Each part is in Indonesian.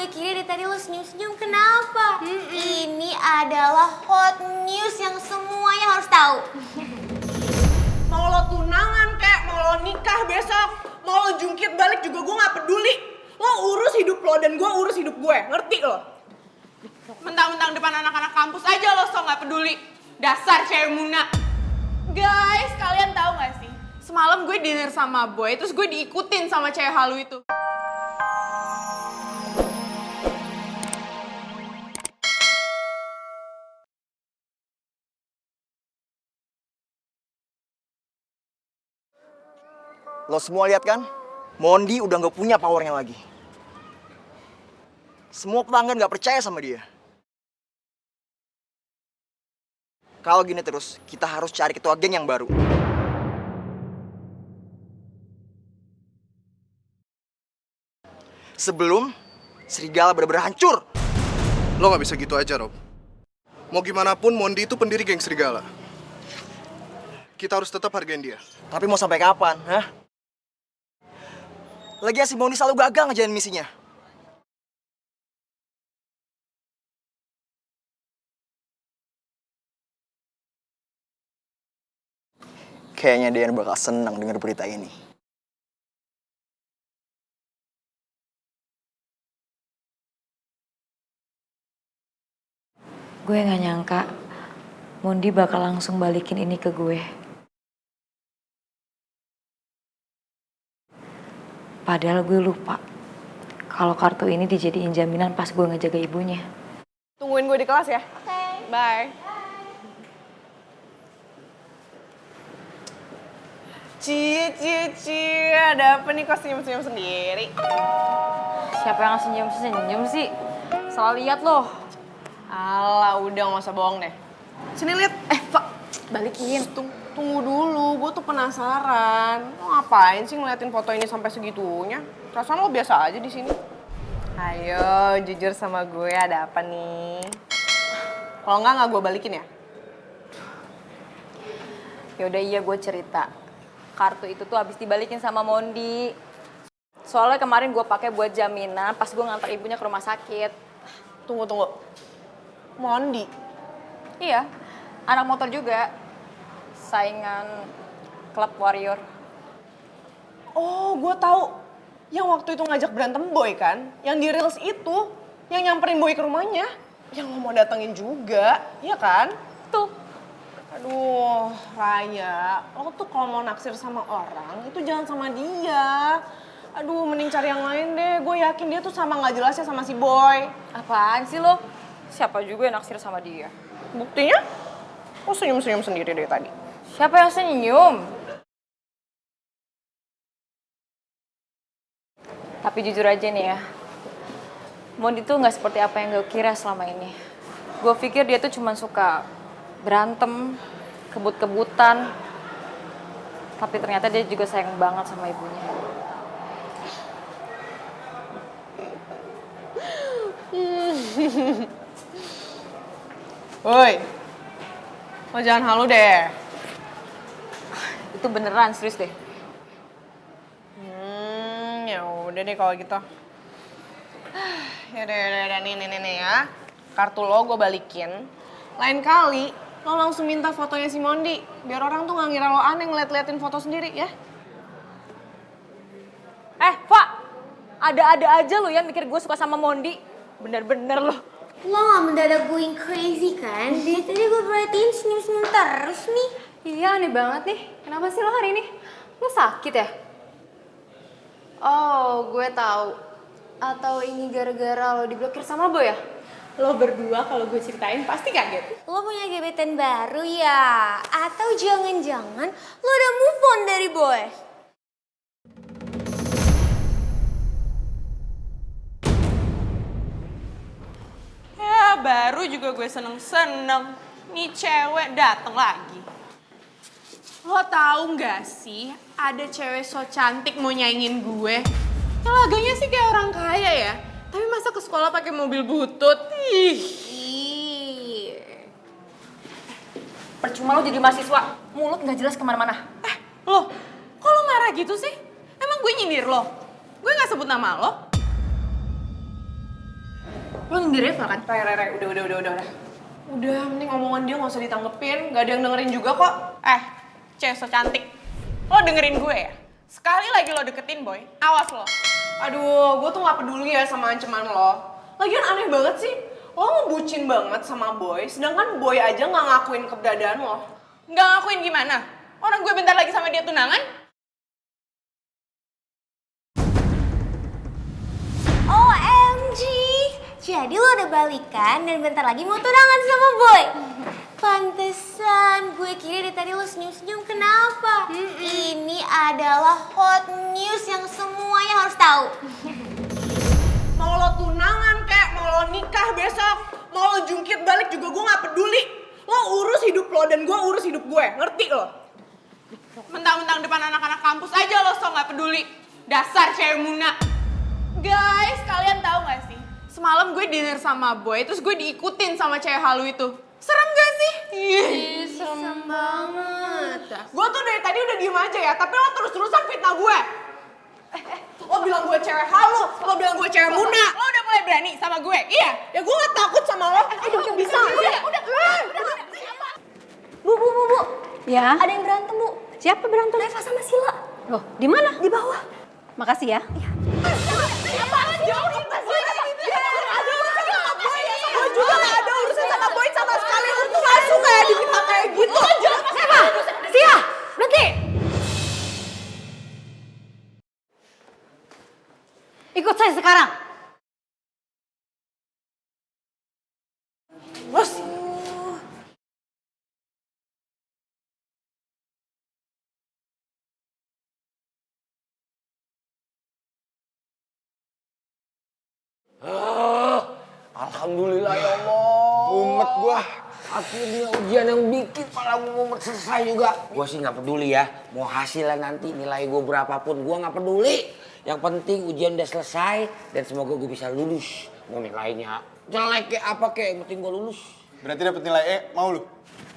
gue kira dari tadi lo senyum-senyum, kenapa? Ini adalah hot news yang semuanya harus tahu. Mau lo tunangan kek, mau lo nikah besok, mau lo jungkit balik juga gue gak peduli. Lo urus hidup lo dan gue urus hidup gue, ngerti lo? Mentang-mentang depan anak-anak kampus aja lo so gak peduli. Dasar cewek muna. Guys, kalian tahu gak sih? Semalam gue dinner sama boy, terus gue diikutin sama cewek halu itu. Lo semua lihat kan? Mondi udah gak punya powernya lagi. Semua pelanggan gak percaya sama dia. Kalau gini terus, kita harus cari ketua geng yang baru. Sebelum serigala bener-bener hancur. Lo gak bisa gitu aja, Rob. Mau gimana pun, Mondi itu pendiri geng serigala. Kita harus tetap hargain dia. Tapi mau sampai kapan, hah? Lagian si Mondi selalu gagal ngejalanin misinya. Kayaknya Dean bakal senang denger berita ini. Gue gak nyangka Mondi bakal langsung balikin ini ke gue. Padahal gue lupa kalau kartu ini dijadiin jaminan pas gue ngejaga ibunya. Tungguin gue di kelas ya. Oke. Bye. Cie, ada apa nih kok senyum-senyum sendiri? Siapa yang senyum-senyum sih? Salah lihat loh. Alah, udah gak usah bohong deh. Sini lihat. Pak, balikin. Tunggu dulu, gue tuh penasaran. Lo ngapain sih ngeliatin foto ini sampai segitunya? Perasaan lo biasa aja di sini. Ayo, jujur sama gue, ada apa nih? Kalau nggak gue balikin ya. Yaudah iya gue cerita. Kartu itu tuh habis dibalikin sama Mondi. Soalnya kemarin gue pakai buat jaminan pas gue ngantar ibunya ke rumah sakit. Tunggu. Mondi? Iya, anak motor juga. Saingan klub warrior. Oh, gue tahu. Yang waktu itu ngajak berantem boy kan? Yang di Reels itu, yang nyamperin boy ke rumahnya. Yang lo mau datengin juga, iya kan? Tuh. Aduh, Raya, lo tuh kalau mau naksir sama orang, itu jangan sama dia. Aduh, mending cari yang lain deh. Gue yakin dia tuh sama gak jelasnya sama si boy. Apaan sih lo? Siapa juga yang naksir sama dia? Buktinya, lo senyum-senyum sendiri dari tadi. Siapa yang senyum? Tapi jujur aja nih ya, Mondi tuh gak seperti apa yang gue kira selama ini. Gue pikir dia tuh cuma suka berantem, kebut-kebutan. Tapi ternyata dia juga sayang banget sama ibunya. Woi, lo jangan halu deh. Itu beneran, serius deh. Ya udah deh kalau gitu. Yaudah, nih ya. Kartu lo gue balikin. Lain kali, lo langsung minta fotonya si Mondi. Biar orang tuh gak ngira lo aneh ngeliat-liatin foto sendiri ya. Pak! Ada-ada aja lo ya mikir gue suka sama Mondi. Bener-bener lo. Lo gak mendadak going crazy kan? Dari tadi gue perhatiin senyum-senyum terus nih. Iya, aneh banget nih. Kenapa sih lo hari ini? Lo sakit ya? Oh, gue tahu. Atau ini gara-gara lo diblokir sama Boy ya? Lo berdua kalau gue ceritain pasti kaget. Lo punya gebetan baru ya? Atau jangan-jangan lo udah move on dari boy? Ya baru juga gue seneng-seneng. Nih cewek dateng lagi. Lo tahu nggak sih ada cewek so cantik mau nyaingin gue? Ya laganya sih kayak orang kaya ya. Tapi masa ke sekolah pakai mobil butut? Ih. Percuma lo jadi mahasiswa, mulut gak jelas kemana-mana. Loh, kok lo marah gitu sih? Emang gue nyindir lo? Gue gak sebut nama lo? Lo nyindir Reva kan? Rai, udah. Udah, mending omongan dia nggak usah ditanggepin, nggak ada yang dengerin juga kok. Cewek so cantik. Lo dengerin gue ya? Sekali lagi lo deketin Boy, awas lo. Aduh, gue tuh nggak peduli ya sama ancaman lo. Lagian aneh banget sih, lo ngebucin banget sama Boy, sedangkan Boy aja nggak ngakuin keberadaan lo. Nggak ngakuin gimana? Orang gue bentar lagi sama dia tunangan. OMG, jadi lo udah balikan dan bentar lagi mau tunangan sama Boy. Pantesan, gue kira dari tadi lo senyum-senyum, kenapa? Ini adalah hot news yang semuanya harus tahu. Mau lo tunangan kek, mau lo nikah besok, mau lo jungkit balik juga gue nggak peduli. Lo urus hidup lo dan gue urus hidup gue, ngerti lo? Mentang-mentang depan anak-anak kampus aja lo so nggak peduli. Dasar cewek muna. Guys, kalian tahu nggak sih? Semalam gue dinner sama Boy, terus gue diikutin sama cewek halu itu. Serem gak sih? Ih, serem banget. Gue tuh dari tadi udah diem aja ya, tapi lo terus-terusan fitnah gue. Lo bilang gue cewek halu, lo bilang gue cewek muna. Lo udah mulai berani sama gue? Iya. Ya gue gak takut sama lo. Udah bisa gak sih? Udah. Bu. Ya? Ada yang berantem, Bu. Siapa berantem? Reva sama Sila. Loh, di mana? Di bawah. Makasih ya. Gue juga gak ada urusan sama Boy sama sekali. Lo tuh gak suka ya difitnah kayak gitu. Reva! Sila! Berhenti! Ikut saya sekarang. Bos. Alhamdulillah ya Allah. Mumet gua. Akhirnya ujian yang bikin malah mumet selesai juga. Gua sih nggak peduli ya. Mau hasilnya nanti nilai gua berapapun gua nggak peduli. Yang penting ujian udah selesai dan semoga gua bisa lulus. Mau nilainya jelek kayak apa kayak, yang penting gua lulus. Berarti dapet nilai E, mau lu?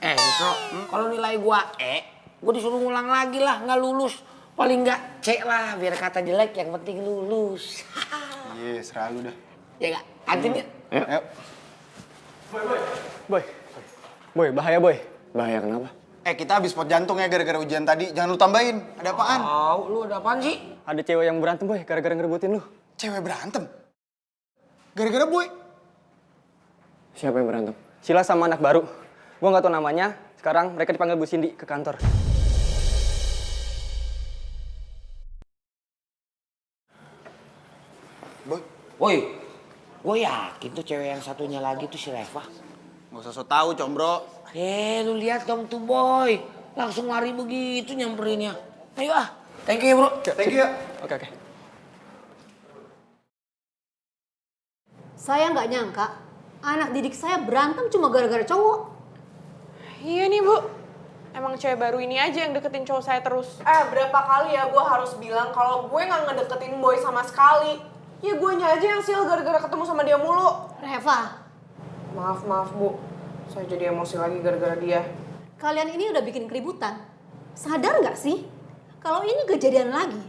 Misro, kalau nilai gua gua disuruh ngulang lagi lah, nggak lulus. Paling nggak C lah, biar kata jelek yang penting lulus. Iya, serah lu dah. Ya nggak? Kantin ya? Ayo. Boy, bahaya boy. Bahaya kenapa? Kita habis spot jantung ya gara-gara ujian tadi. Jangan lu tambahin. Ada apaan? Tahu lu ada apaan sih? Ada cewek yang berantem boy, gara-gara ngerebutin lu. Cewek berantem? Gara-gara Boy? Siapa yang berantem? Sila sama anak baru. Gua nggak tahu namanya. Sekarang mereka dipanggil Bu Cindy ke kantor. Boy? Woi, gue yakin tuh cewek yang satunya lagi tuh si Reva. Gak usah so tau, combro. Lu lihat dong tuh Boy. Langsung lari begitu nyamperinnya. Ayo ah. Thank you ya bro. Thank you ya. Oke. Saya nggak nyangka anak didik saya berantem cuma gara-gara cowok. Iya nih Bu, emang cewek baru ini aja yang deketin cowok saya terus. Berapa kali ya gue harus bilang kalau gue gak ngedeketin Boy sama sekali. Ya guenya aja yang sial gara-gara ketemu sama dia mulu. Reva, Maaf Bu, saya jadi emosi lagi gara-gara dia. kalian ini udah bikin keributan. Sadar nggak sih? Kalau ini kejadian lagi,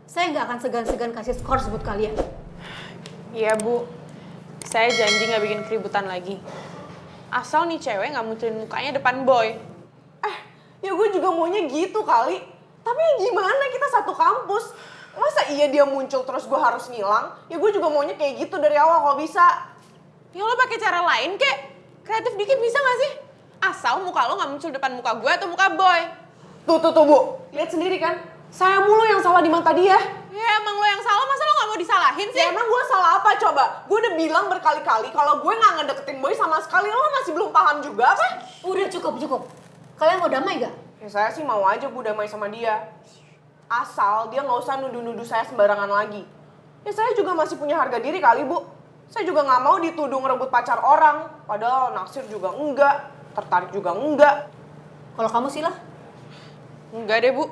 saya nggak akan segan-segan kasih skor buat kalian. Iya Bu, saya janji gak bikin keributan lagi. Asal nih cewek gak munculin mukanya depan Boy. Ya gue juga maunya gitu kali. Tapi gimana, kita satu kampus. Masa iya dia muncul terus gue harus ngilang? Ya gue juga maunya kayak gitu dari awal kalau bisa. Ya lo pakai cara lain kek. Kreatif dikit bisa gak sih? Asal muka lo gak muncul depan muka gue atau muka Boy. Tuh Bu, lihat sendiri kan. Saya mulu yang salah di mata dia. Ya emang lo yang salah, masa lo gak mau disalahin sih? Ya emang gue salah apa coba? Gue udah bilang berkali-kali kalau gue gak ngedeketin Boy sama sekali. Lo masih belum paham juga apa? Udah cukup. Kalian mau damai gak? Ya saya sih mau aja Bu damai sama dia. Asal dia gak usah nuduh-nuduh saya sembarangan lagi. Ya saya juga masih punya harga diri kali Bu. Saya juga gak mau dituduh ngerebut pacar orang. Padahal naksir juga enggak, tertarik juga enggak. Kalau kamu Sila? Enggak deh Bu,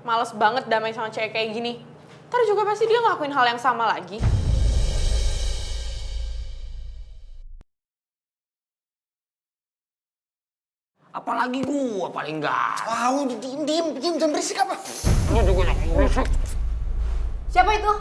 males banget damai sama cewek kayak gini. Ntar juga pasti dia ngelakuin hal yang sama lagi. Apalagi gua paling enggak. Tahu, diem, jangan berisik apa. Lu juga jangan berisik. Siapa itu?